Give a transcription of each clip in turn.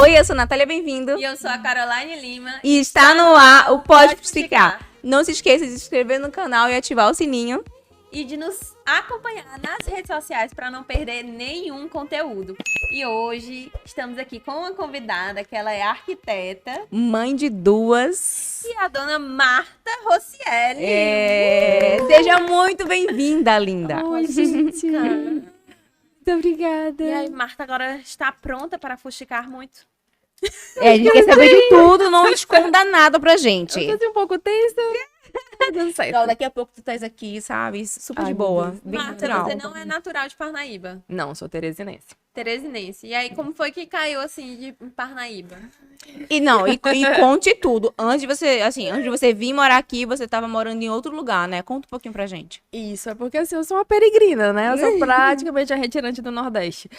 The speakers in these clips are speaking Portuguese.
Oi, eu sou a Natália, bem-vindo. E eu sou a Caroline Lima. E está no ar o Pode Psicar. Não se esqueça de se inscrever no canal e ativar o sininho. E de nos acompanhar nas redes sociais para não perder nenhum conteúdo. E hoje estamos aqui com uma convidada que ela é arquiteta. Mãe de duas. E a dona Marta Rossielli. Seja muito bem-vinda, linda. Oi, gente. Muito obrigada. E aí, Marta agora está pronta para fuxicar muito? A gente quer saber de tudo, não esconda nada pra gente. Eu tô um pouco tensa. Tá dando certo. Não, daqui a pouco tu estás aqui, sabe? Super de boa. Bem Marta, natural. você não é natural de Parnaíba. Não, sou teresinense. Teresinense. E aí, como foi que caiu assim de Parnaíba? E conte tudo. Antes de você vir morar aqui, você tava morando em outro lugar, né? Conta um pouquinho pra gente. Isso, é porque assim, eu sou uma peregrina, né? Eu sou praticamente a retirante do Nordeste.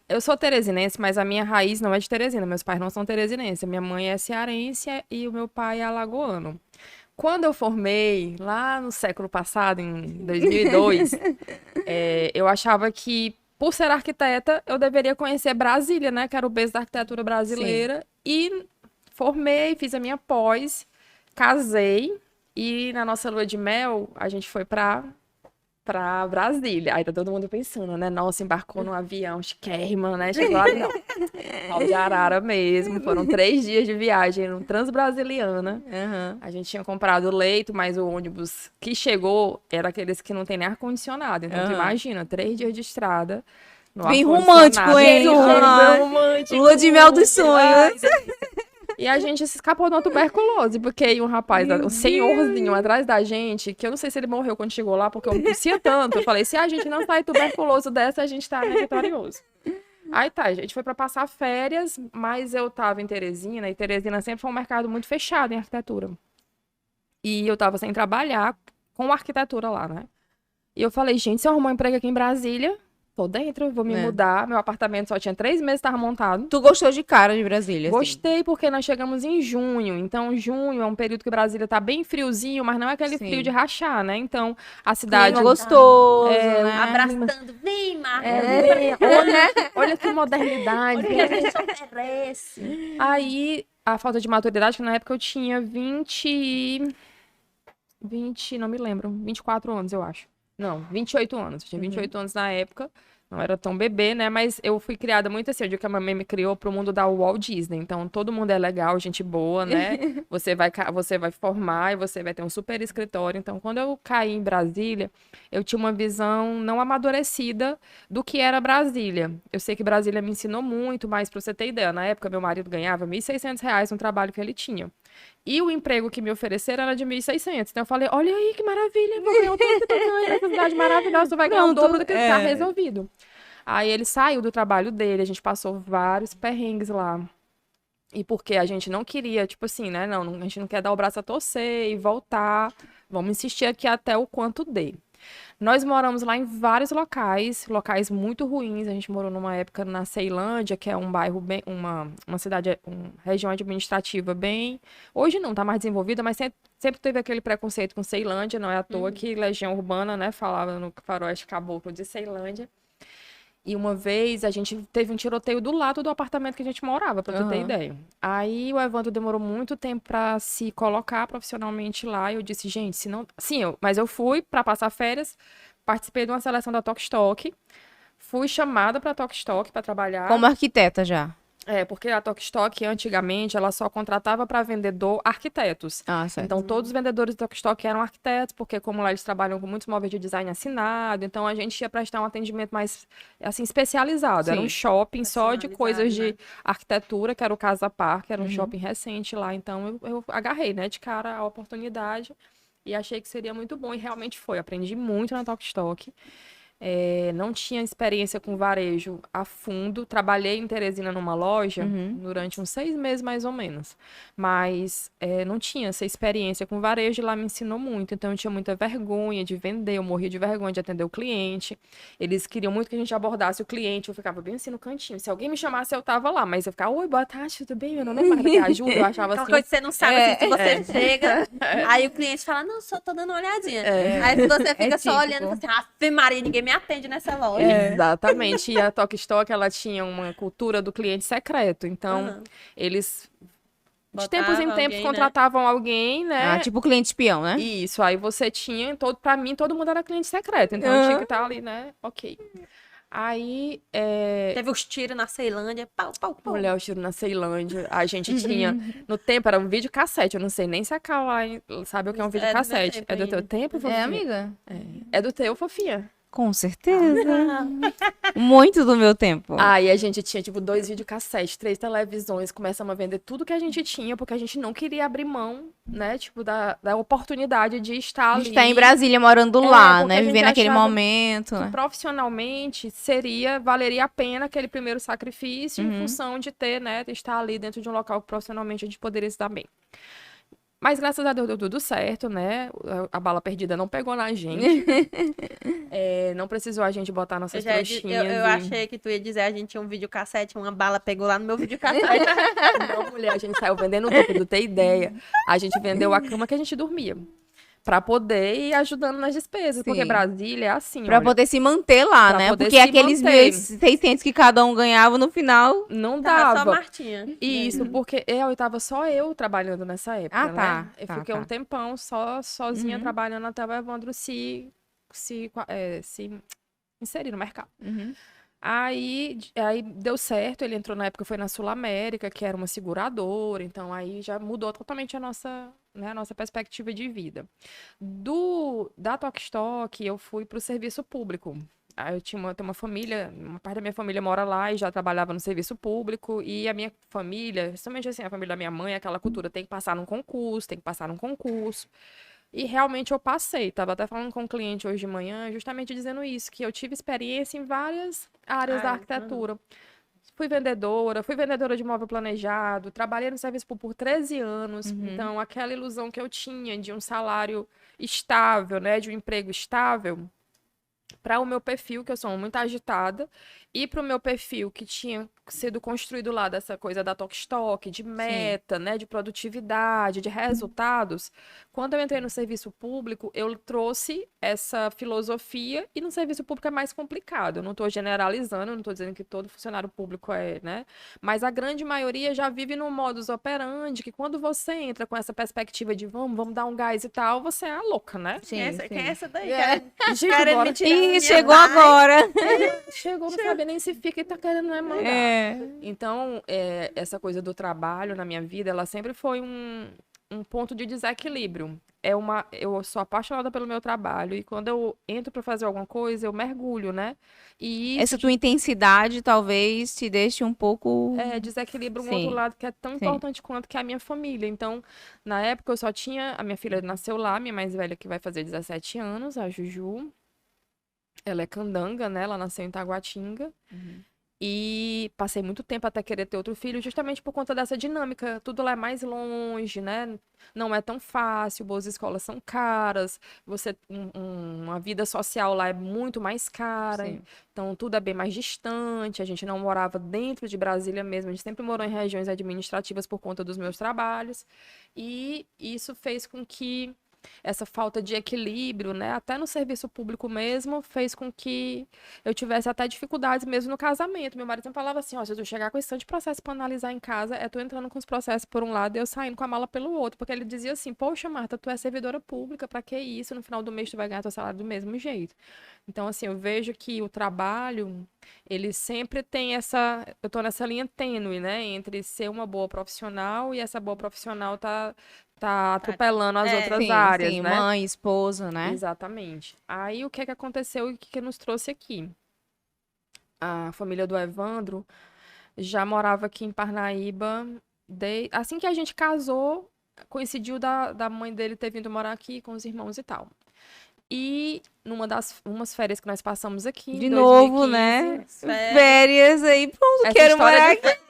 Eu sou teresinense, mas a minha raiz não é de Teresina. Meus pais não são teresinenses. Minha mãe é cearense e o meu pai é alagoano. Quando eu formei, lá no século passado, em 2002, eu achava que, por ser arquiteta, eu deveria conhecer Brasília, né? Que era o berço da arquitetura brasileira. Sim. E formei, fiz a minha pós, casei. E na nossa lua de mel, a gente foi pra Brasília. Aí tá todo mundo pensando, né? Nossa, embarcou num avião chiquérrima, né? Chegou lá, não. Pau de arara mesmo. Foram 3 dias de viagem no Transbrasiliana. Uhum. A gente tinha comprado o leito, mas o ônibus que chegou era aqueles que não tem nem ar-condicionado. Então, tu imagina, 3 dias de estrada. Bem romântico, hein? Bem romântico. Lua de mel dos sonhos. E a gente se escapou de uma tuberculose, porque aí um rapaz, um senhorzinho atrás da gente, que eu não sei se ele morreu quando chegou lá, porque eu tossia tanto. Eu falei, se a gente não sair tuberculoso dessa, a gente tá vitorioso. Aí tá, a gente foi pra passar férias, mas eu tava em Teresina, e Teresina sempre foi um mercado muito fechado em arquitetura. E eu tava sem trabalhar com arquitetura lá, né? E eu falei, gente, se eu arrumar um emprego aqui em Brasília, tô dentro, vou me mudar. Meu apartamento só tinha 3 meses, tava montado. Tu gostou de cara de Brasília? Gostei, assim? Porque nós chegamos em junho. Então, junho é um período que Brasília tá bem friozinho, mas não é aquele frio de rachar, né? Então, a cidade... Clima gostoso, né? Abraçando, vem, Marta. Olha que modernidade. Olha o que a gente oferece. Aí, a falta de maturidade, que na época eu tinha 20, não me lembro, 24 anos, eu acho. Não, 28 anos. Eu tinha 28 anos na época. Não era tão bebê, né? Mas eu fui criada muito assim. Eu digo que a mamãe me criou pro mundo da Walt Disney. Então, todo mundo é legal, gente boa, né? Você vai formar e você vai ter um super escritório. Então, quando eu caí em Brasília, eu tinha uma visão não amadurecida do que era Brasília. Eu sei que Brasília me ensinou muito, mas pra você ter ideia, na época, meu marido ganhava R$1.600 no trabalho que ele tinha. E o emprego que me ofereceram era de 1.600. Então eu falei, olha aí que maravilha, vou ganhar o tanto que tu ganha nessa cidade maravilhosa, tu vai ganhar o dobro do que tá resolvido. Aí ele saiu do trabalho dele, a gente passou vários perrengues lá. E porque a gente não queria, tipo assim, né, a gente não quer dar o braço a torcer e voltar, vamos insistir aqui até o quanto dê. Nós moramos lá em vários locais muito ruins. A gente morou numa época na Ceilândia, que é um bairro bem, uma cidade, uma região administrativa bem... Hoje não, tá mais desenvolvida, mas sempre teve aquele preconceito com Ceilândia, não é à toa que Legião Urbana, né, falava no Faroeste Caboclo de Ceilândia. E uma vez a gente teve um tiroteio do lado do apartamento que a gente morava, pra tu ter ideia. Aí o Evandro demorou muito tempo pra se colocar profissionalmente lá. E eu disse, gente, se não... Mas eu fui pra passar férias, participei de uma seleção da Tokstok, fui chamada pra Tokstok pra trabalhar. Como arquiteta já? Porque a Tokstok, antigamente, ela só contratava para vendedor arquitetos. Ah, certo. Então, todos os vendedores da Tokstok eram arquitetos, porque como lá eles trabalham com muitos móveis de design assinado, então a gente ia prestar um atendimento mais, assim, especializado. Sim. Era um shopping só de coisas né? de arquitetura, que era o Casa Park, era um shopping recente lá. Então, eu agarrei, né, de cara a oportunidade e achei que seria muito bom, e realmente foi. Aprendi muito na Tokstok. Não tinha experiência com varejo a fundo. Trabalhei em Teresina numa loja durante uns 6 meses, mais ou menos. Mas não tinha essa experiência com varejo e lá me ensinou muito. Então, eu tinha muita vergonha de vender, eu morria de vergonha de atender o cliente. Eles queriam muito que a gente abordasse o cliente. Eu ficava bem assim no cantinho. Se alguém me chamasse, eu tava lá. Mas eu ficava, oi, boa tarde, tudo bem? Meu nome é Marta, que ajuda? Eu achava assim... Aquela coisa que você não sabe, assim, se você chega, aí o cliente fala, não, só tô dando uma olhadinha. Aí você fica só olhando, assim, Ave Maria, ninguém me me atende nessa loja. Exatamente. E a Tok Stock, ela tinha uma cultura do cliente secreto. Então, Aham. eles, de Botava tempos em tempos, alguém, né? contratavam alguém, né? Ah, tipo cliente espião, né? Isso, aí você tinha, pra mim, todo mundo era cliente secreto. Então, eu tinha que estar ali, né? Ok. Aí, Teve os tiros na Ceilândia. Pau, pau, pau. mulher, o tiro na Ceilândia, a gente tinha, no tempo era um videocassete, eu não sei nem se a Kawaii sabe o que é um É do meu videocassete. tempo É do teu ainda. tempo, fofinha? É, amiga? É do teu, fofinha. Com certeza. Muito do meu tempo. Aí a gente tinha, tipo, 2 videocassetes, 3 televisões, começamos a vender tudo que a gente tinha, porque a gente não queria abrir mão, né, tipo, da oportunidade de estar A ali. gente tá em Brasília morando É, lá, porque a né? gente Vivendo aquele achava momento, Que né? profissionalmente valeria a pena aquele primeiro sacrifício em função de ter, né, de estar ali dentro de um local que profissionalmente a gente poderia se dar bem. Mas graças a Deus deu tudo certo, né? A bala perdida não pegou na gente. Não precisou a gente botar nossas trouxinhas. Eu achei que tu ia dizer, a gente tinha um videocassete, uma bala pegou lá no meu videocassete. Não, mulher, a gente saiu vendendo tudo, pra tu ter ideia. A gente vendeu a cama que a gente dormia. Pra poder ir ajudando nas despesas. Porque Sim. Brasília é assim, Pra olha, poder se manter lá, Pra né? poder Porque se aqueles manter. 1.600 que cada um ganhava no final. não Tava só dava. Martinha. Isso, porque eu tava só eu trabalhando nessa época, Ah, né? tá, Eu tá, fiquei tá. um tempão sozinha Uhum. trabalhando até o Evandro se inserir no mercado. Uhum. Aí deu certo, ele entrou na época, foi na Sul América, que era uma seguradora, então aí já mudou totalmente a nossa perspectiva de vida. Da Tok Stock, eu fui para o serviço público. Aí eu tenho uma família, uma parte da minha família mora lá e já trabalhava no serviço público, e a minha família, principalmente assim, a família da minha mãe, aquela cultura, tem que passar num concurso, tem que passar num concurso. E realmente eu passei. Tava até falando com um cliente hoje de manhã, justamente dizendo isso, que eu tive experiência em várias áreas da Ah, arquitetura. Fui vendedora de imóvel planejado, trabalhei no serviço público por 13 anos. Então, aquela ilusão que eu tinha de um salário estável, né, de um emprego estável, para o meu perfil, que eu sou muito agitada, e para o meu perfil que tinha sido construído lá dessa coisa da Tok Stock, de meta, né, de produtividade, de resultados, quando eu entrei no serviço público, eu trouxe essa filosofia, e no serviço público é mais complicado. Eu não estou generalizando, eu não estou dizendo que todo funcionário público é, né, mas a grande maioria já vive no modus operandi, que quando você entra com essa perspectiva de vamos dar um gás e tal, você é a louca, né? Sim, Quem é essa daí? É. Querendo bora. me tirar da minha Ih, chegou paz. agora. Chegou, não sabe nem se fica e tá querendo né, mandar. É. Então, essa coisa do trabalho na minha vida, ela sempre foi um ponto de desequilíbrio. Eu sou apaixonada pelo meu trabalho, e quando eu entro para fazer alguma coisa, eu mergulho, né? E isso Essa tua intensidade talvez te deixe um pouco. desequilibra um Sim, outro lado que é tão sim. importante quanto que é a minha família. Então, na época, eu só tinha... A minha filha nasceu lá, minha mais velha, que vai fazer 17 anos, a Juju. Ela é candanga, né? Ela nasceu em Taguatinga. E passei muito tempo até querer ter outro filho, justamente por conta dessa dinâmica. Tudo lá é mais longe, né? Não é tão fácil, boas escolas são caras, uma vida social lá é muito mais cara, Sim. então tudo é bem mais distante. A gente não morava dentro de Brasília mesmo, a gente sempre morou em regiões administrativas por conta dos meus trabalhos. E isso fez com que essa falta de equilíbrio, né, até no serviço público mesmo, fez com que eu tivesse até dificuldades mesmo no casamento. Meu marido sempre falava assim, ó, se tu chegar com esse tanto de processo para analisar em casa, tu entrando com os processos por um lado e eu saindo com a mala pelo outro, porque ele dizia assim, poxa, Marta, tu é servidora pública, pra que isso? No final do mês tu vai ganhar teu salário do mesmo jeito. Então, assim, eu vejo que o trabalho, ele sempre tem eu tô nessa linha tênue, né, entre ser uma boa profissional e essa boa profissional tá atropelando as outras Sim, áreas, sim, né? mãe, esposa, né? Exatamente. Aí o que aconteceu e o que nos trouxe aqui? A família do Evandro já morava aqui em Parnaíba. Assim que a gente casou, coincidiu da mãe dele ter vindo morar aqui com os irmãos e tal. E umas férias que nós passamos aqui, De em novo, 2015, né? Férias. Férias aí, pronto, Essa quero história morar de- aqui.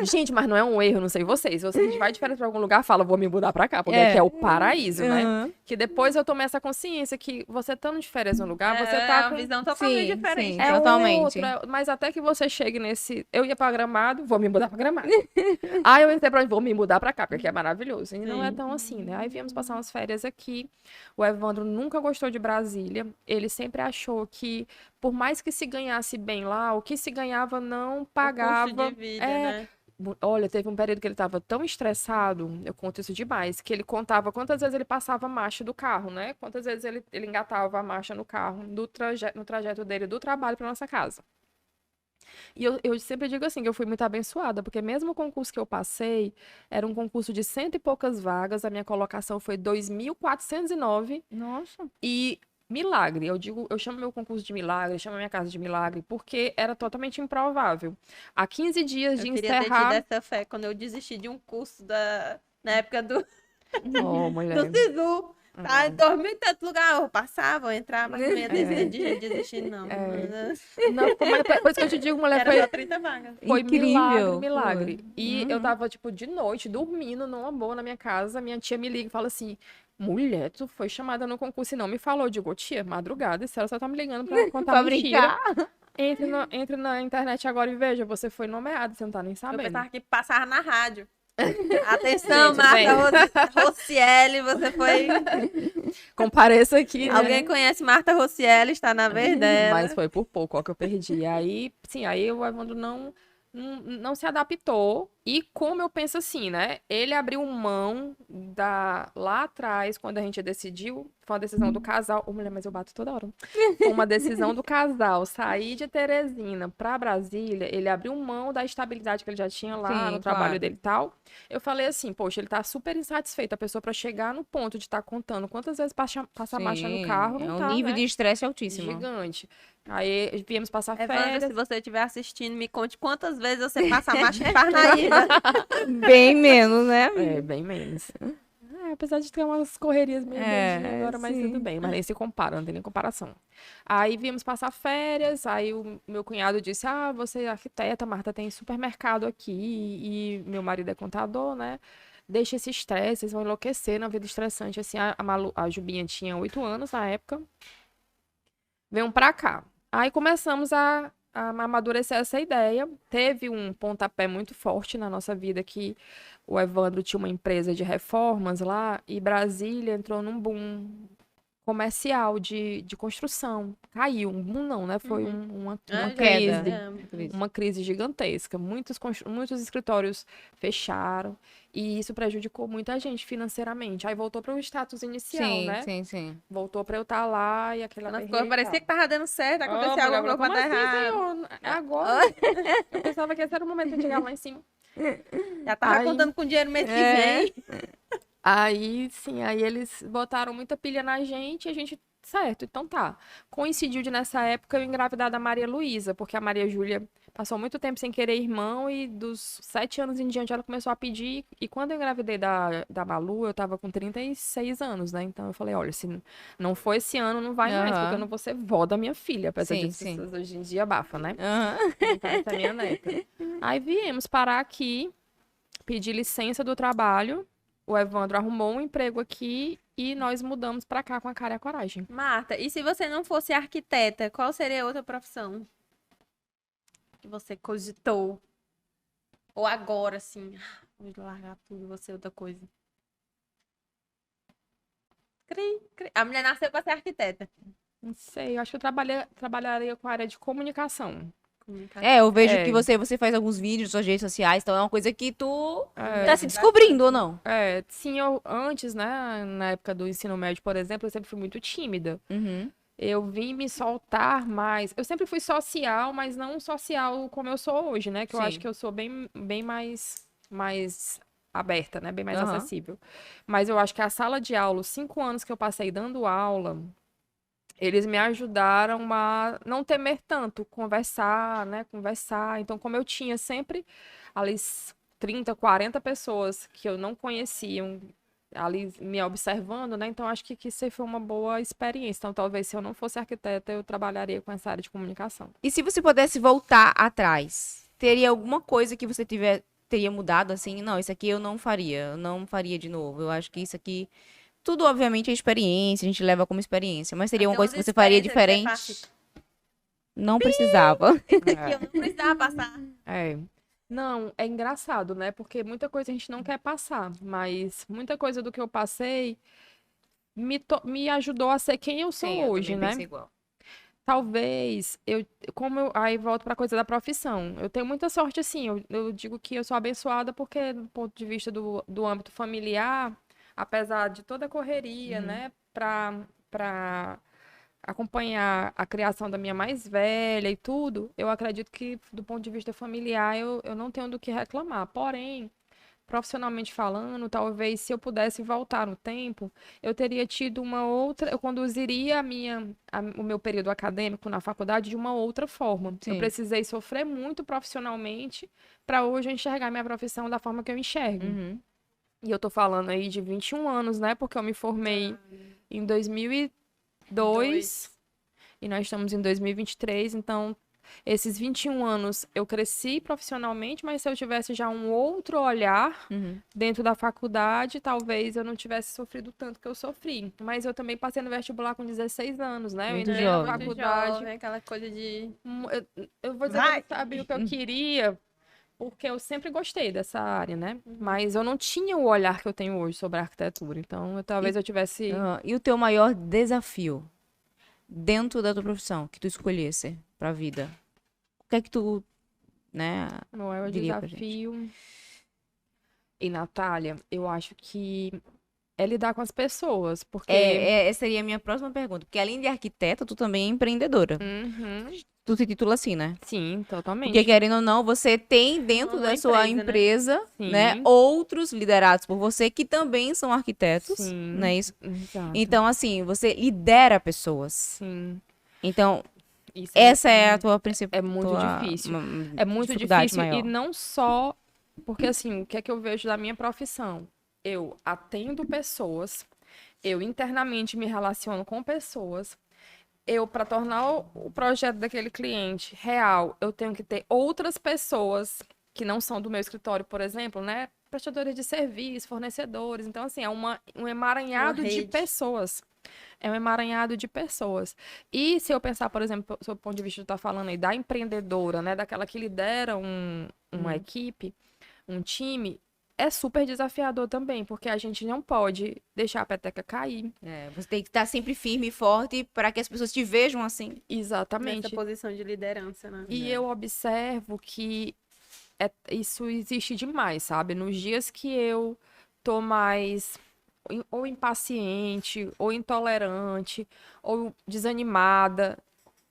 Gente, mas não é um erro, não sei vocês. Se você vai de férias pra algum lugar, fala, vou me mudar pra cá, porque É. aqui é o paraíso, né? Uhum. Que depois eu tomei essa consciência que você estando de férias no lugar, você É tá uma com... visão totalmente Sim, diferente. sim. É Totalmente. mas até que você chegue nesse... Eu ia pra Gramado, vou me mudar pra Gramado. Aí eu entrei pra onde? Vou me mudar pra cá, porque aqui é maravilhoso. E não é Sim. tão assim, né? Aí viemos passar umas férias aqui. O Evandro nunca gostou de Brasília. Ele sempre achou que, por mais que se ganhasse bem lá, o que se ganhava não pagava. O custo de vida, É, né? Olha, teve um período que ele tava tão estressado, eu conto isso demais, que ele contava quantas vezes ele passava a marcha do carro, né? Quantas vezes ele engatava a marcha no carro, no trajeto dele do trabalho para nossa casa. E eu sempre digo assim, que eu fui muito abençoada, porque mesmo o concurso que eu passei, era um concurso de 100 e poucas vagas, a minha colocação foi 2.409 Nossa. e milagre. Eu chamo meu concurso de milagre, chamo a minha casa de milagre, porque era totalmente improvável. Há 15 dias de Eu queria ter tido encerrar... essa fé quando eu desisti de um curso na época do Oh, mulher. SISU. Tá, em 2000 e tanto lugar, eu passava, eu entrava, mas não ia desistir, não. Não, mas depois que eu te digo, mulher, Era foi, só 30 vagas. foi Incrível. milagre. E eu Uhum. tava, tipo, de noite, dormindo numa boa na minha casa, minha tia me liga e fala assim, mulher, tu foi chamada no concurso e não me falou. Eu digo, tia, madrugada, esse ela só tá me ligando pra contar Pra mentira. brincar. Entre na internet agora e veja, você foi nomeada, você não tá nem Eu sabendo. pensava que passava na rádio. Atenção, Gente, vem. Marta Rocieli, você foi... Compareça aqui, né? Alguém conhece Marta Rocieli, está na vez dela. Mas foi por pouco, ó, que eu perdi. Aí, sim, aí o Evandro não se adaptou. E como eu penso assim, né? Ele abriu mão lá atrás, quando a gente decidiu, foi uma decisão do casal. Ô, mulher, mas eu bato toda hora. Foi uma decisão do casal sair de Teresina pra Brasília. Ele abriu mão da estabilidade que ele já tinha lá Sim, no trabalho claro. dele e tal. Eu falei assim, poxa, ele tá super insatisfeito. A pessoa pra chegar no ponto de estar contando quantas vezes passa a marcha no Sim, carro, é não um tá, nível né? de estresse altíssimo. Gigante. Aí viemos passar Evandro, se férias. você estiver assistindo, me conte quantas vezes você passa a marcha em Parnaíba. Bem menos, né? É, bem menos. Apesar de ter umas correrias meio doidinhas agora, mas sim. tudo bem. Mas nem se compara, não tem nem comparação. Aí viemos passar férias, aí o meu cunhado disse, você é arquiteta, Marta, tem supermercado aqui, e meu marido é contador, né? Deixa esse estresse, vocês vão enlouquecer na vida estressante. Assim, a Jubinha tinha 8 anos na época. Venham pra cá. Aí começamos a amadurecer essa ideia. Teve um pontapé muito forte na nossa vida que o Evandro tinha uma empresa de reformas lá e Brasília entrou num boom comercial de construção. Caiu, um boom não, né? Foi uma queda. crise. Uma crise gigantesca. Muitos escritórios fecharam e isso prejudicou muita gente financeiramente. Aí voltou para o status inicial, Sim, né? sim, sim. Voltou para eu estar lá e aquela Ela aperreio e parecia tal. que tava dando certo, acontecia Mulher, alguma coisa como pra dar assim, errado. senhor? É agora. Eu pensava que esse era o momento de chegar lá em cima. Já tava Aí- contando com dinheiro mês que É. vem. Aí, sim, aí eles botaram muita pilha na gente e a gente, certo, então tá. Coincidiu de nessa época eu engravidar da Maria Luísa, porque a Maria Júlia passou muito tempo sem querer irmão e dos 7 anos em diante ela começou a pedir. E quando eu engravidei da Malu, eu tava com 36 anos, né? Então eu falei, olha, se não for esse ano, não vai mais, porque eu não vou ser vó da minha filha. Apesar Sim, disso, sim. pessoas hoje em dia abafam, né? Aham. Então, essa é a minha neta. Aí viemos parar aqui, pedir licença do trabalho. O Evandro arrumou um emprego aqui e nós mudamos pra cá com a cara e a coragem. Marta, e se você não fosse arquiteta, qual seria outra profissão que você cogitou? Ou agora, assim, vou largar tudo, você outra coisa. A mulher nasceu pra ser arquiteta. Não sei, eu acho que eu trabalharia com a área de comunicação. É, eu vejo É. que você faz alguns vídeos nas suas redes sociais, então é uma coisa que tu É. tá se descobrindo ou não? Sim, eu antes, né, na época do ensino médio, por exemplo, eu sempre fui muito tímida. Uhum. Eu vim me soltar mais. Eu sempre fui social, mas não social como eu sou hoje, né? Que eu Sim. acho que eu sou bem mais aberta, né? Bem mais Aham. acessível. Mas eu acho que a sala de aula, os 5 anos que eu passei dando aula, eles me ajudaram a não temer tanto, conversar, né? Conversar. Então, como eu tinha sempre ali 30, 40 pessoas que eu não conhecia, ali me observando, né? Então, acho que isso aí foi uma boa experiência. Então, talvez se eu não fosse arquiteta, eu trabalharia com essa área de comunicação. E se você pudesse voltar atrás, teria alguma coisa que você teria mudado assim? Não, isso aqui eu não faria de novo. Eu acho que isso aqui, tudo obviamente é experiência, a gente leva como experiência, mas seria uma Tem coisa umas que você faria experiências que você diferente? faz, tipo, Não precisava. que eu não precisava passar. É. Não, é engraçado, né? Porque muita coisa a gente não quer passar, mas muita coisa do que eu passei me ajudou a ser quem eu sou Sim, eu hoje, também né? penso igual. Talvez aí volto para coisa da profissão. Eu tenho muita sorte, assim. Eu digo que eu sou abençoada porque, do ponto de vista do âmbito familiar, apesar de toda a correria, né, para acompanhar a criação da minha mais velha e tudo, eu acredito que, do ponto de vista familiar, eu não tenho do que reclamar. Porém, profissionalmente falando, talvez se eu pudesse voltar no tempo, eu teria tido uma outra, eu conduziria o meu período acadêmico na faculdade de uma outra forma. Eu Sim. precisei sofrer muito profissionalmente para hoje eu enxergar minha profissão da forma que eu enxergo. Uhum. E eu tô falando aí de 21 anos, né? Porque eu me formei em 2002 e nós estamos em 2023, então esses 21 anos eu cresci profissionalmente, mas se eu tivesse já um outro olhar Uhum. dentro da faculdade, talvez eu não tivesse sofrido tanto que eu sofri. Mas eu também passei no vestibular com 16 anos, né? Eu Muito entrei na jovem. Muito faculdade. jovem, aquela coisa de... Eu vou dizer que eu não sabia o que eu queria, porque eu sempre gostei dessa área, né? Mas eu não tinha o olhar que eu tenho hoje sobre a arquitetura. Então, talvez eu tivesse. E o teu maior desafio dentro da tua profissão que tu escolhesse pra vida? O que é que tu, né, Não é o diria pra gente? desafio. E, Natália, eu acho que é lidar com as pessoas, porque. Essa seria a minha próxima pergunta. Porque além de arquiteta, tu também é empreendedora. Uhum. Tu se titula assim, né? Sim, totalmente. Porque, querendo ou não, você tem dentro Uma da sua empresa, empresa, Sim. né, outros liderados por você que também são arquitetos, Sim. não é isso? Exato. Então, assim, você lidera pessoas. Sim. Então, Isso essa é a tua principal. é muito difícil. É muito dificuldade difícil maior. e não só porque assim, o que é que eu vejo da minha profissão? Eu atendo pessoas, eu internamente me relaciono com pessoas. Eu, para tornar o projeto daquele cliente real, eu tenho que ter outras pessoas que não são do meu escritório, por exemplo, né? Prestadores de serviço, fornecedores. Então, assim, é um emaranhado Uma de rede. pessoas. É um emaranhado de pessoas. E se eu pensar, por exemplo, sob o ponto de vista que tu tá falando aí, da empreendedora, né? Daquela que lidera uma equipe, um time, é super desafiador também, porque a gente não pode deixar a peteca cair. Você tem que estar sempre firme e forte para que as pessoas te vejam assim. Nessa Exatamente. posição de liderança, né? E eu observo que isso existe demais, sabe? Nos dias que eu tô mais ou impaciente, ou intolerante, ou desanimada,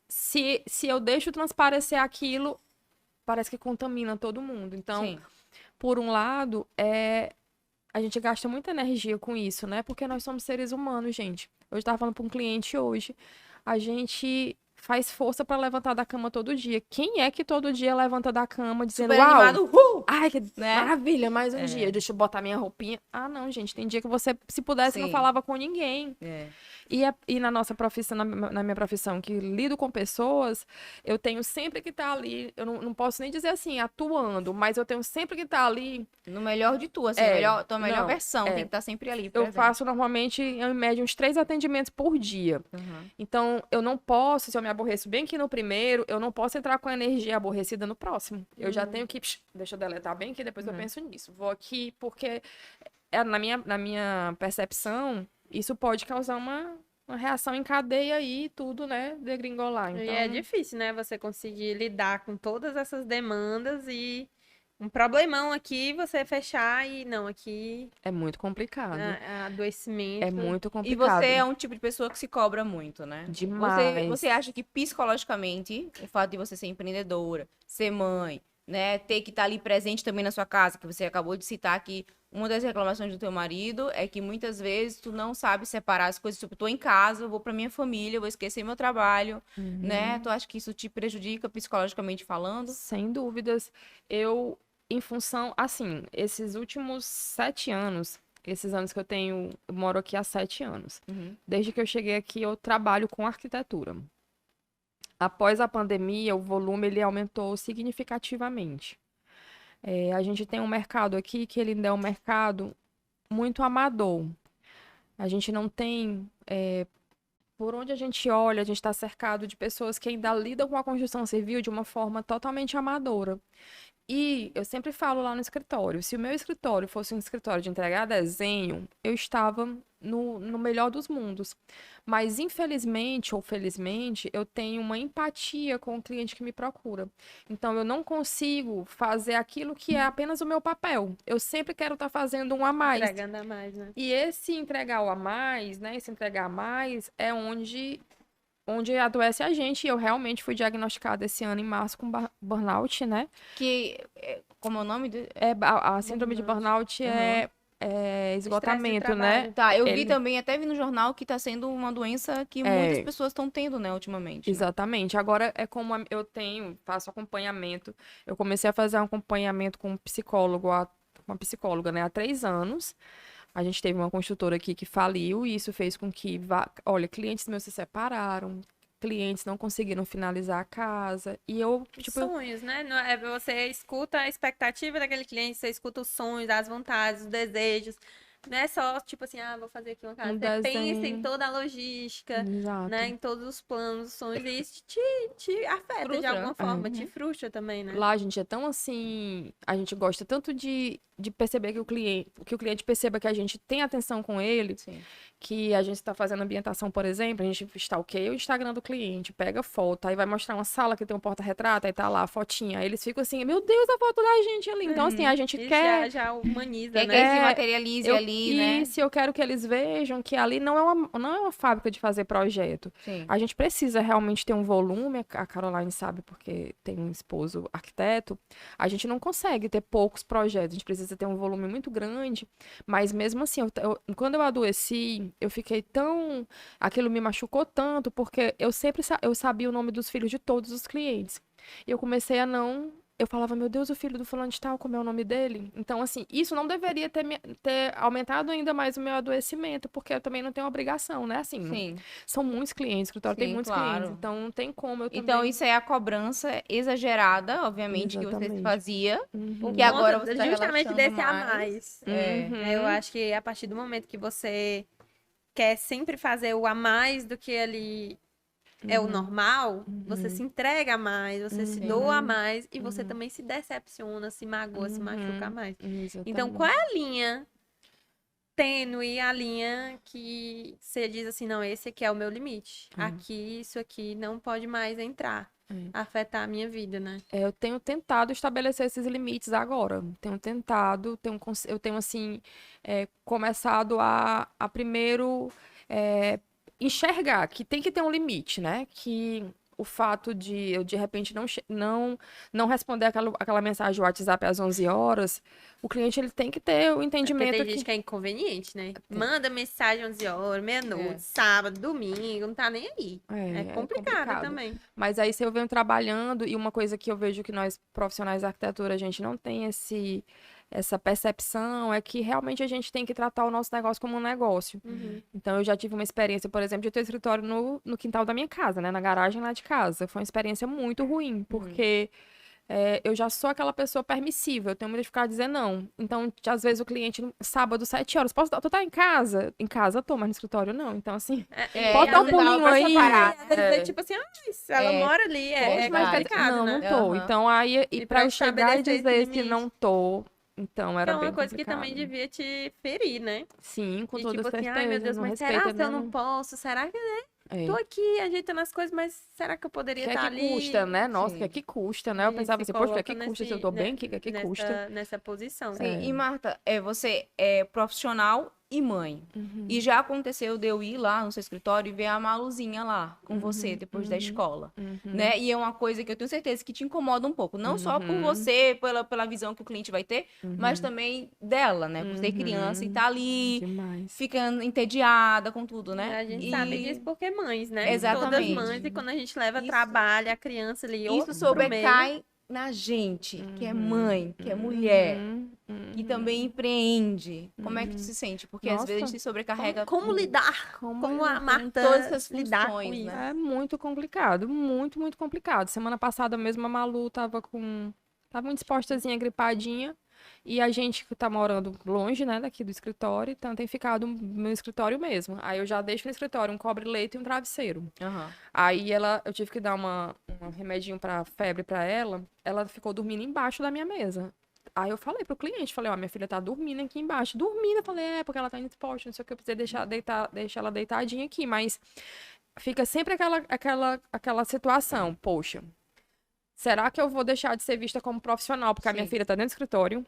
se eu deixo transparecer aquilo, parece que contamina todo mundo. Então, Sim. por um lado, a gente gasta muita energia com isso, né? Porque nós somos seres humanos, gente. Eu estava falando para um cliente hoje, a gente faz força para levantar da cama todo dia. Quem é que todo dia levanta da cama dizendo, Super uau, animado. ai, que Né? maravilha, mais um dia, deixa eu botar minha roupinha. Ah, não, gente, tem dia que você, se pudesse, não Sim. falava com ninguém. E na nossa profissão, na minha profissão, que lido com pessoas, eu tenho sempre que estar ali, eu não posso nem dizer assim, atuando, mas eu tenho sempre que estar ali. No melhor de tu, assim, tua melhor não, versão, tem que estar sempre ali. Eu presente. faço normalmente, em média, uns 3 atendimentos por dia. Uhum. Então, eu não posso, se eu me aborreço bem aqui no primeiro, eu não posso entrar com a energia aborrecida no próximo. Eu já tenho que, deixa eu deletar bem aqui, depois eu penso nisso. Vou aqui, porque na minha percepção, isso pode causar uma reação em cadeia aí, tudo, né, degringolar. Então, E é difícil, né? Você conseguir lidar com todas essas demandas e um problemão aqui, você fechar e não, aqui é muito complicado. adoecimento. É muito E complicado. você é um tipo de pessoa que se cobra muito, né? Demais. Você acha que psicologicamente, o fato de você ser empreendedora, ser mãe, né, ter que estar ali presente também na sua casa, que você acabou de citar que uma das reclamações do teu marido é que muitas vezes tu não sabe separar as coisas, tipo, eu tô em casa, eu vou pra minha família, eu vou esquecer meu trabalho, né? Tu acha que isso te prejudica psicologicamente falando? Sem dúvidas. Eu, em função, assim, esses últimos 7 anos, esses anos que eu moro aqui há 7 anos. Desde que eu cheguei aqui, eu trabalho com arquitetura. Após a pandemia, o volume ele aumentou significativamente. A gente tem um mercado aqui que ele ainda é um mercado muito amador. A gente não tem, por onde a gente olha, a gente está cercado de pessoas que ainda lidam com a construção civil de uma forma totalmente amadora. E eu sempre falo lá no escritório, se o meu escritório fosse um escritório de entregar desenho, eu estava no melhor dos mundos. Mas infelizmente ou felizmente, eu tenho uma empatia com o cliente que me procura. Então eu não consigo fazer aquilo que é apenas o meu papel. Eu sempre quero estar fazendo um a mais. Entregando a mais, né? E esse entregar o a mais, né? Esse entregar a mais é onde adoece a gente. E eu realmente fui diagnosticada esse ano em março com burnout, né? Como é o nome? A síndrome de burnout é esgotamento, né? Tá, eu vi também, até vi no jornal, que tá sendo uma doença que muitas pessoas estão tendo, né, ultimamente. Né? Exatamente. Agora, é como faço acompanhamento. Eu comecei a fazer um acompanhamento com um psicólogo, uma psicóloga, né, há 3 anos. A gente teve uma construtora aqui que faliu e isso fez com que, clientes meus se separaram, clientes não conseguiram finalizar a casa. E eu, sonhos, né? Você escuta a expectativa daquele cliente, você escuta os sonhos, as vontades, os desejos. Não é só, tipo assim, vou fazer aqui uma casa. Você pensa em toda a logística, né? Em todos os planos, os sonhos. E isso te afeta de alguma forma, te frustra também, né? Lá a gente é tão assim... A gente gosta tanto de perceber que o cliente perceba que a gente tem atenção com ele. Sim. Que a gente está fazendo ambientação, por exemplo, a gente stalkeia o Instagram do cliente, pega foto, aí vai mostrar uma sala que tem um porta-retrato, aí tá lá a fotinha. Aí eles ficam assim, meu Deus, a foto da gente ali. Então, assim, a gente quer... Já humaniza, né? Quer que se materialize ali, né? Isso, eu quero que eles vejam que ali não é uma fábrica de fazer projeto. Sim. A gente precisa realmente ter um volume, a Caroline sabe, porque tem um esposo arquiteto, a gente não consegue ter poucos projetos, a gente precisa ter um volume muito grande, mas mesmo assim, quando eu adoeci, eu fiquei tão... Aquilo me machucou tanto, porque eu sabia o nome dos filhos de todos os clientes. E eu comecei a não... Eu falava, meu Deus, o filho do fulano de tal, como é o nome dele? Então, assim, isso não deveria ter aumentado ainda mais o meu adoecimento, porque eu também não tenho obrigação, né? Assim, Sim. São muitos clientes, o escritório tem muitos clientes, então não tem como eu também... Então, isso é a cobrança exagerada, obviamente, que você fazia, Uhum. que agora você tá justamente desse a mais. Uhum. Eu acho que a partir do momento que você quer sempre fazer o a mais do que ali é o normal, você se entrega a mais, você se doa a mais e você também se decepciona, se magoa, se machuca a mais. Exatamente. Então, qual é a linha tênue, a linha que você diz assim, não, esse aqui é o meu limite. Aqui, isso aqui não pode mais entrar, afetar a minha vida, né? Eu tenho tentado estabelecer esses limites agora. Tenho tentado, eu tenho assim, começado a primeiro enxergar que tem que ter um limite, né? Que o fato de eu, de repente, não responder aquela mensagem do WhatsApp às 11 horas, o cliente ele tem que ter o entendimento Porque tem gente que é inconveniente, né? Manda mensagem 11 horas, meia-noite, sábado, domingo, não tá nem aí. É complicado também. Mas aí, se eu venho trabalhando, e uma coisa que eu vejo que nós, profissionais da arquitetura, a gente não tem essa percepção, é que realmente a gente tem que tratar o nosso negócio como um negócio. Então, eu já tive uma experiência, por exemplo, de ter escritório no quintal da minha casa, né? Na garagem lá de casa. Foi uma experiência muito ruim, porque eu já sou aquela pessoa permissiva, eu tenho medo de ficar dizendo não. Então, às vezes, o cliente, sábado, 7 horas, tu tá em casa? Em casa tô, mas no escritório não. Então, assim, pode dar um pulinho aí. Tipo assim, ela mora ali, complicado, não, né? não tô. Então, aí, e pra eu chegar e dizer que não tô... Então, era bem complicado. É uma coisa que também devia te ferir, né? Sim, com de toda tipo certeza. Assim, ai, meu Deus, mas será que eu não posso? Será que, Tô aqui ajeitando as coisas, mas será que eu poderia estar ali? Que custa, né? Nossa, que custa, né? Eu pensava assim, poxa, que custa? Se eu tô bem, que custa? Nessa posição. Sim, e Marta, você é profissional e mãe. E já aconteceu de eu ir lá no seu escritório e ver a Maluzinha lá com você depois da escola, né? E é uma coisa que eu tenho certeza que te incomoda um pouco, não só por você, pela visão que o cliente vai ter, mas também dela, né? Por ser criança e tá ali, ficando entediada com tudo, né? A gente sabe disso porque mães, né? Exatamente. Todas mães, e quando a gente leva trabalho, a criança ali, isso sobrecai na gente, que é mãe, que é mulher, que também empreende. Como é que tu se sente? Porque às vezes a gente se sobrecarrega. Como lidar? Como a Marta todas essas lidar com funções, isso? né? É muito complicado, muito, muito complicado. Semana passada mesmo a Malu tava com Tava muito dispostazinha, gripadinha. E a gente que tá morando longe, né, daqui do escritório, então tem ficado no meu escritório mesmo. Aí eu já deixo no escritório um cobre-leito e um travesseiro. Uhum. Aí eu tive que dar um remedinho pra febre pra ela ficou dormindo embaixo da minha mesa. Aí eu falei pro cliente, falei, ó, minha filha tá dormindo aqui embaixo. Dormindo, eu falei, porque ela tá indo esporte, não sei o que, eu precisei deixar ela deitadinha aqui, mas fica sempre aquela situação, poxa, será que eu vou deixar de ser vista como profissional porque a minha filha tá dentro do escritório?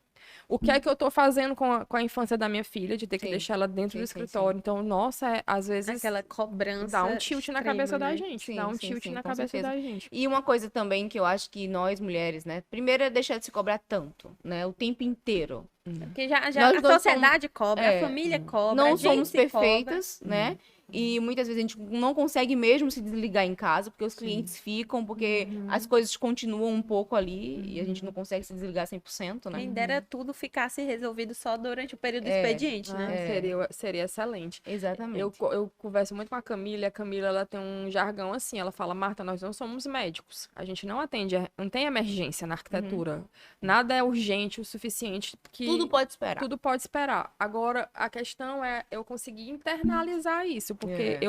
O que é que eu tô fazendo com a infância da minha filha, de ter que deixar ela dentro do escritório? Então, nossa, às vezes... Aquela cobrança dá um tilt na cabeça da né? gente. Dá um tilt na cabeça da gente. E uma coisa também que eu acho que nós, mulheres, né? Primeiro é deixar de se cobrar tanto, né? O tempo inteiro. Porque já a sociedade cobra, a família cobra, não a gente somos perfeitas, né? E muitas vezes a gente não consegue mesmo se desligar em casa, porque os clientes ficam, porque as coisas continuam um pouco ali e a gente não consegue se desligar 100%, né? Quem dera tudo ficasse resolvido só durante o período do expediente, né? Seria excelente. Exatamente. Eu converso muito com a Camila, ela tem um jargão assim, ela fala, Marta, nós não somos médicos, a gente não atende, não tem emergência na arquitetura, nada é urgente o suficiente que... Tudo pode esperar. Tudo pode esperar. Agora, a questão é eu conseguir internalizar isso, porque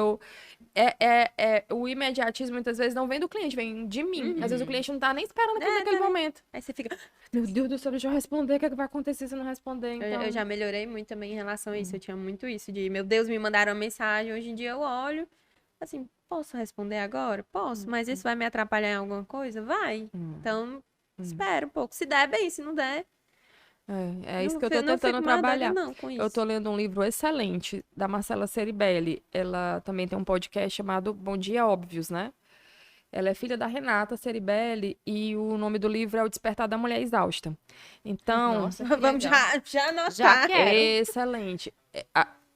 o imediatismo muitas vezes não vem do cliente, vem de mim. Às vezes o cliente não tá nem esperando aquilo naquele momento. Aí você fica, meu Deus do céu, deixa eu responder, o que é que vai acontecer se eu não responder? Então... Eu já melhorei muito também em relação a isso, eu tinha muito isso de, meu Deus, me mandaram uma mensagem, hoje em dia eu olho, assim, posso responder agora? Posso, mas isso vai me atrapalhar em alguma coisa? Vai. Então, espera um pouco. Se der, bem, se não der... É isso que eu tô tentando trabalhar. Não, com isso. Eu tô lendo um livro excelente da Marcela Ceribelli. Ela também tem um podcast chamado Bom Dia Óbvios, né? Ela é filha da Renata Ceribelli e o nome do livro é O Despertar da Mulher Exausta. Então, nossa, vamos já anotar. Já quero. Excelente.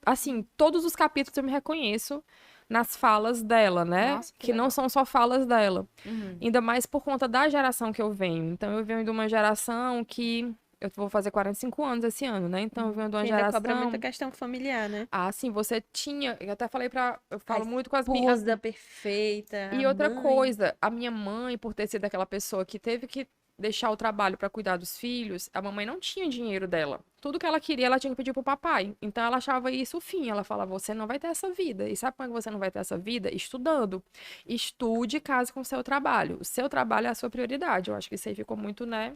Assim, todos os capítulos eu me reconheço nas falas dela, né? Nossa, que não são só falas dela. Uhum. Ainda mais por conta da geração que eu venho. Então, eu venho de uma geração que... Eu vou fazer 45 anos esse ano, né? Então, eu venho de uma geração... cobra muita questão familiar, né? Ah, sim, você tinha... Eu até falei Eu falo muito com as minhas... Esposa perfeita. E outra coisa, a minha mãe, por ter sido aquela pessoa que teve que deixar o trabalho para cuidar dos filhos, a mamãe não tinha dinheiro dela. Tudo que ela queria, ela tinha que pedir pro papai. Então, ela achava isso o fim. Ela falava, você não vai ter essa vida. E sabe como é que você não vai ter essa vida? Estudando. Estude e case com o seu trabalho. O seu trabalho é a sua prioridade. Eu acho que isso aí ficou muito, né?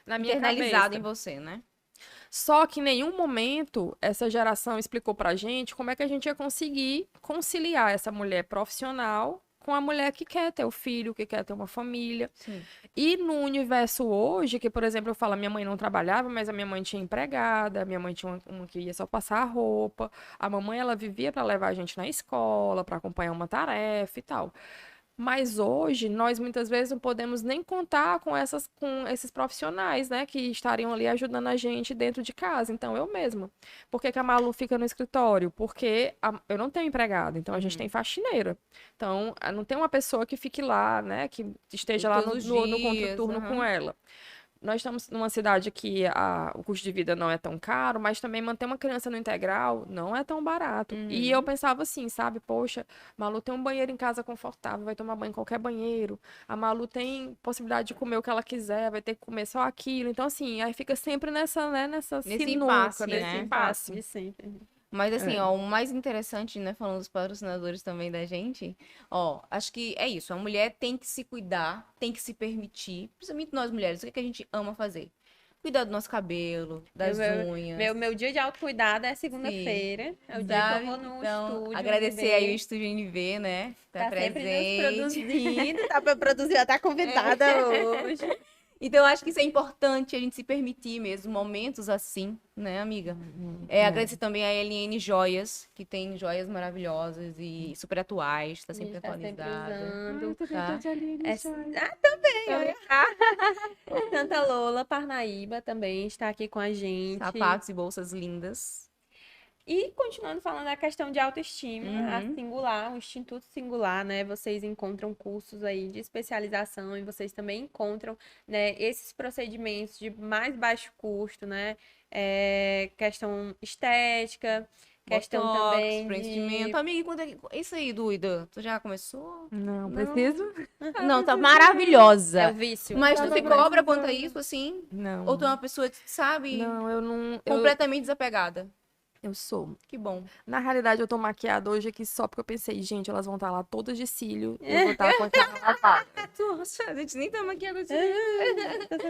Na minha internalizado cabeça. em você, né? Só que em nenhum momento essa geração explicou pra gente como é que a gente ia conseguir conciliar essa mulher profissional com a mulher que quer ter o filho, que quer ter uma família. Sim. E no universo hoje, que, por exemplo, eu falo, minha mãe não trabalhava, mas a minha mãe tinha empregada, a minha mãe tinha uma que ia só passar a roupa, a mamãe, ela vivia para levar a gente na escola, para acompanhar uma tarefa e tal. Mas hoje, nós muitas vezes não podemos nem contar com esses profissionais, né? Que estariam ali ajudando a gente dentro de casa. Então, eu mesma. Por que a Malu fica no escritório? Porque eu não tenho empregada, então a gente tem faxineira. Então, não tem uma pessoa que fique lá, né? Que esteja lá no contraturno com ela. Nós estamos numa cidade que o custo de vida não é tão caro, mas também manter uma criança no integral não é tão barato. E eu pensava assim, sabe? Poxa, Malu tem um banheiro em casa confortável, vai tomar banho em qualquer banheiro. A Malu tem possibilidade de comer o que ela quiser, vai ter que comer só aquilo. Então, assim, aí fica sempre nessa sinuca, nesse impasse. De sempre. Mas assim, ó, o mais interessante, né, falando dos patrocinadores também da gente, ó, acho que é isso, a mulher tem que se cuidar, tem que se permitir, principalmente nós mulheres, o que a gente ama fazer? Cuidar do nosso cabelo, das unhas. Meu dia de autocuidado é segunda-feira, é o dia que eu vou no estúdio. Agradecer aí o Estúdio NV, né, tá presente. Sempre nos produzindo, tá pra produzir, já tá convidada hoje. Então, acho que isso é importante, a gente se permitir mesmo, momentos assim, né, amiga? Agradecer também a LN Joias, que tem joias maravilhosas e super atuais, tá sempre atualizada. Também. Santa Lola Parnaíba também está aqui com a gente. Sapatos e bolsas lindas. E continuando falando da questão de autoestima, a Singular, o Instituto Singular, né? Vocês encontram cursos aí de especialização e vocês também encontram, né, esses procedimentos de mais baixo custo, né? Questão estética, questão Botox, também preenchimento. Amiga, e quando é isso aí, doida? Tu já começou? Não, preciso? Não, tá maravilhosa. É o vício. Mas tu Tá se bem. cobra quanto a isso, assim? Não. Ou tu é uma pessoa, sabe, Não, eu não. completamente desapegada? Eu sou. Que bom. Na realidade, eu tô maquiada hoje aqui só porque eu pensei, gente, elas vão estar lá todas de cílio. Eu vou estar com a cara lavada. Nossa, a gente nem tá maquiando assim.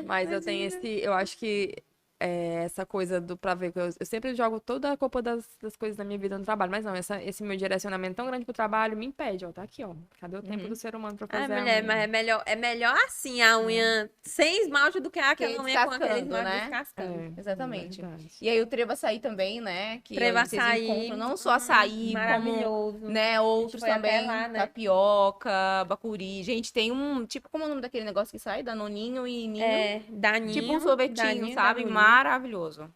Mas eu tenho eu acho que essa coisa pra ver que eu sempre jogo toda a culpa das coisas da minha vida no trabalho, mas não, esse meu direcionamento tão grande pro trabalho me impede, ó, tá aqui, ó. Cadê o tempo do ser humano pra fazer a mulher, unha? mas é melhor assim a unha sem esmalte do que aquela unha com aquele descascando, esmalte né? descascando. Exatamente. Verdade. E aí o trevo açaí também, né? Que Trevo aí vocês açaí, encontram não só açaí, maravilhoso. como, né, outros foi até também, lá, né? tapioca, bacuri. Gente, tem tipo, como é o nome daquele negócio que sai? Danoninho e ninho. É, daninho. Tipo um sorvetinho, daninho, sabe? danoninho. Maravilhoso.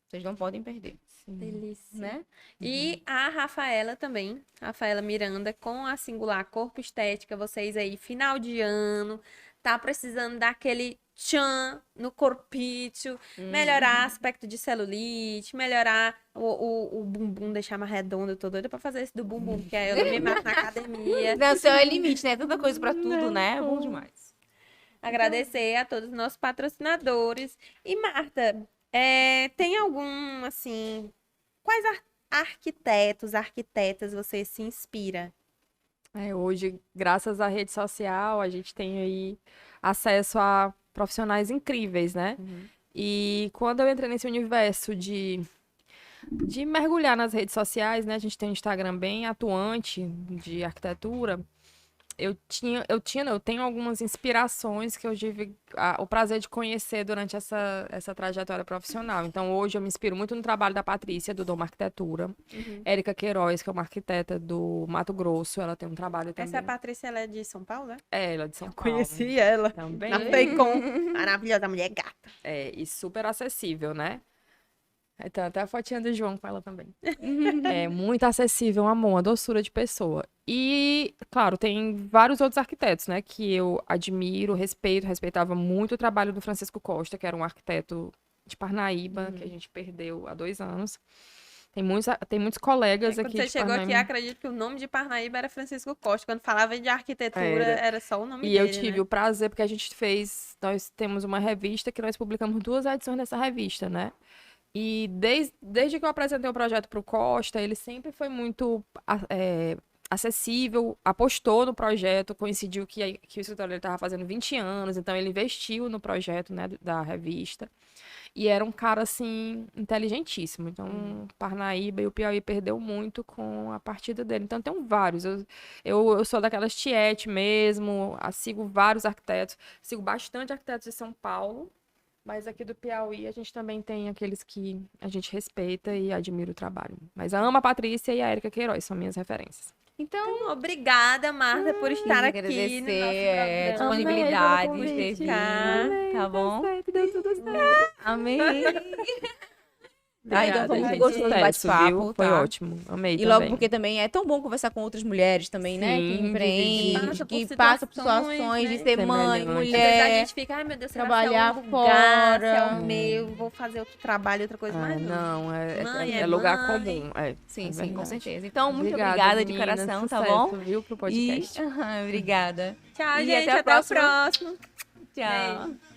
Vocês não podem perder, Delícia. né? E a Rafaela também, Rafaela Miranda, com a Singular Corpo Estética, vocês aí, final de ano, tá precisando daquele tchan no corpício, melhorar aspecto de celulite, melhorar o bumbum, deixar mais redondo. Eu tô doida pra fazer esse do bumbum, porque aí eu não me mato na academia. Não, o céu é limite, né? Tanta coisa pra tudo, né? É bom demais. Agradecer a todos os nossos patrocinadores. E Marta, tem algum, assim, quais arquitetos, arquitetas você se inspira? Hoje, graças à rede social, a gente tem aí acesso a profissionais incríveis, né? E quando eu entrei nesse universo de mergulhar nas redes sociais, né? A gente tem um Instagram bem atuante de arquitetura. Eu tenho algumas inspirações que eu tive o prazer de conhecer durante essa trajetória profissional. Então, hoje eu me inspiro muito no trabalho da Patrícia, do Doma Arquitetura. Érica Queiroz, que é uma arquiteta do Mato Grosso, ela tem um trabalho também. Essa Patrícia, ela é de São Paulo, né? Ela é de São Paulo. Conheci ela. Também. Na Feicom. Maravilhosa, mulher gata. E super acessível, né? Então, até a fotinha do João com ela também. É muito acessível, um amor, uma doçura de pessoa. E, claro, tem vários outros arquitetos, né? Que eu admiro, respeitava muito o trabalho do Francisco Costa, que era um arquiteto de Parnaíba, que a gente perdeu há 2 anos. Tem muitos colegas aqui de Quando você chegou Parnaíba. aqui, acredito que o nome de Parnaíba era Francisco Costa. Quando falava de arquitetura, era só o nome E dele, eu tive né? o prazer, porque nós temos uma revista que nós publicamos 2 edições dessa revista, né? E desde que eu apresentei o projeto para o Costa, ele sempre foi muito acessível, apostou no projeto, coincidiu que o escritório dele estava fazendo 20 anos, então ele investiu no projeto, né, da revista. E era um cara, assim, inteligentíssimo. Então, Parnaíba e o Piauí perdeu muito com a partida dele. Então, tem vários. Eu sou daquelas tiete mesmo, sigo vários arquitetos, sigo bastante arquitetos de São Paulo, mas aqui do Piauí a gente também tem aqueles que a gente respeita e admira o trabalho. Mas amo a Patrícia e a Érica Queiroz, são minhas referências. Então, obrigada, Marta, por estar aqui no nosso Agradecer a programa. disponibilidade Amei de ter pelo vindo, tá bom? Deu tudo certo. Amei. Obrigada, Então foi muito gente. gostoso o Sucesso, bate-papo, viu? Foi tá? ótimo. Amei E também. logo porque também é tão bom conversar com outras mulheres também, né? Que Sim, empreendem, dividir. que passam por situações, situações de né? ser mãe, Semelhante. Às vezes a mulher. gente fica, ai meu Deus, será trabalhar que é um lugar, se é fora. o meu, vou fazer outro trabalho, outra coisa, mas não. Não, é Mãe, lugar mãe. comum. Sim, é sim, com verdade. certeza. Então, muito Obrigada, obrigada de meninas, coração, tá sucesso, bom? Viu, pro podcast. Obrigada. Tchau, E gente, até a até o próxima. próximo. Tchau. Beijo.